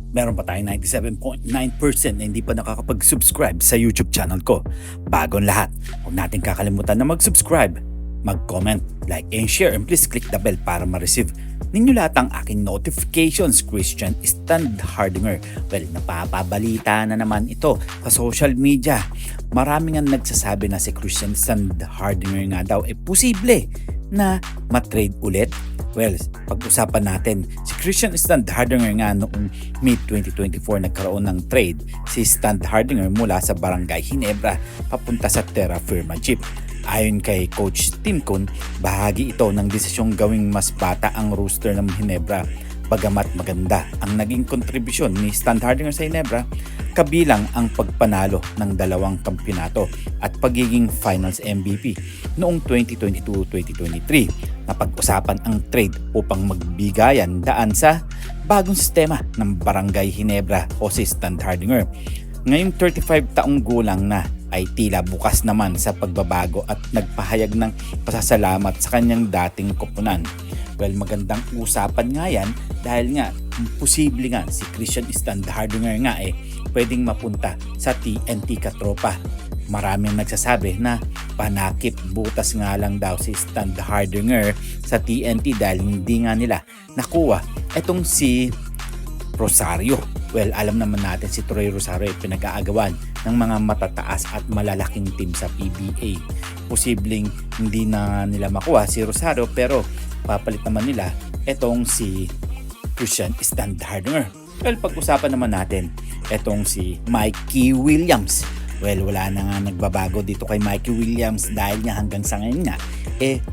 Meron pa tayong 97.9% na hindi pa nakakapag-subscribe sa YouTube channel ko. Bagong lahat, huwag natin kakalimutan na mag-subscribe, mag-comment, like, and share, and please click the bell para ma-receive ninyo lahat ang aking notifications. Christian Standhardinger. Well, napapabalita na naman ito sa social media. Maraming ang nagsasabi na si Christian Standhardinger nga daw posible na matrade ulit. Well, pag-usapan natin, si Christian Standhardinger nga noong May 2024 nagkaroon ng trade si Standhardinger mula sa Barangay Ginebra papunta sa Terra Firma Jeep. Ayon kay Coach Tim Kun, bahagi ito ng desisyong gawing mas bata ang roster ng Ginebra. Bagamat maganda ang naging kontribusyon ni Standhardinger sa Ginebra, kabilang ang pagpanalo ng 2 kampyonato at pagiging Finals MVP noong 2022-2023. Napag-usapan ang trade upang magbigayan daan sa bagong sistema ng Barangay Ginebra o si Standhardinger. Ngayong 35 taong gulang na ay tila bukas naman sa pagbabago at nagpahayag ng pasasalamat sa kanyang dating koponan. Well, magandang usapan nga yan dahil nga posible nga si Christian Standhardinger nga pwedeng mapunta sa TNT Katropa. Maraming nagsasabi na panakip butas nga lang daw si Standhardinger sa TNT dahil hindi nga nila nakuha etong si Rosario. Well, alam naman natin si Troy Rosario ay pinag-aagawan ng mga matataas at malalaking team sa PBA. Posibleng hindi na nila makuha si Rosario pero papalit naman nila etong si Christian Standhardinger. Well, pag-usapan naman natin etong si Mikey Williams. Well, wala na nga nagbabago dito kay Mikey Williams dahil nga hanggang sa ngayon nga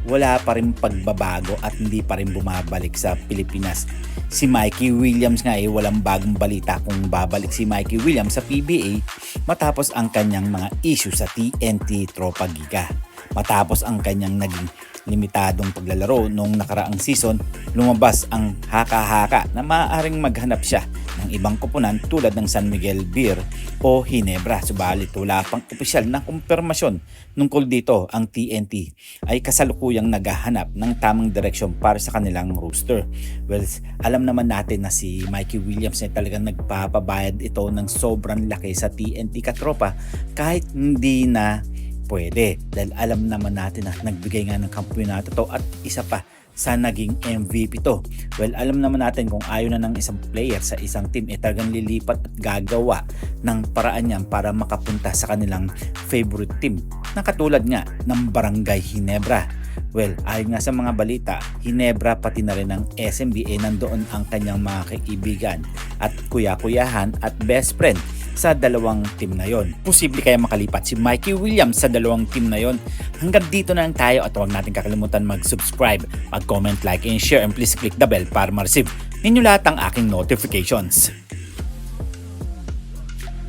wala pa rin pagbabago at hindi pa rin bumabalik sa Pilipinas. Si Mikey Williams nga walang bagong balita kung babalik si Mikey Williams sa PBA matapos ang kanyang mga issue sa TNT Tropa Giga. Matapos ang kanyang naging limitadong paglalaro noong nakaraang season, lumabas ang haka-haka na maaaring maghanap siya ng ibang koponan tulad ng San Miguel Beer o Ginebra. Subalit wala pang opisyal na kumpirmasyon tungkol dito. Ang TNT ay kasalukuyang naghahanap ng tamang direksyon para sa kanilang roster. Well, alam naman natin na si Mikey Williams ay talagang nagpapabayad ito ng sobrang laki sa TNT Katropa kahit hindi na pwede dahil alam naman natin na nagbigay nga ng kampyonato to at isa pa sa naging MVP to. Well, alam naman natin kung ayaw na ng isang player sa isang team talagang lilipat at gagawa ng paraan niyan para makapunta sa kanilang favorite team na katulad nga ng Barangay Ginebra. Well, ayon nga sa mga balita, Ginebra pati na rin ng SMB nandoon ang kanyang mga kaibigan at kuya-kuyahan at best friend sa 2 team na yon. Posible kaya makalipat si Mikey Williams sa 2 team na yon. Hanggang dito na lang tayo at huwag natin kakalimutan mag-subscribe, mag-comment, like, and share, and please click the bell para ma-receive ninyo lahat ang aking notifications.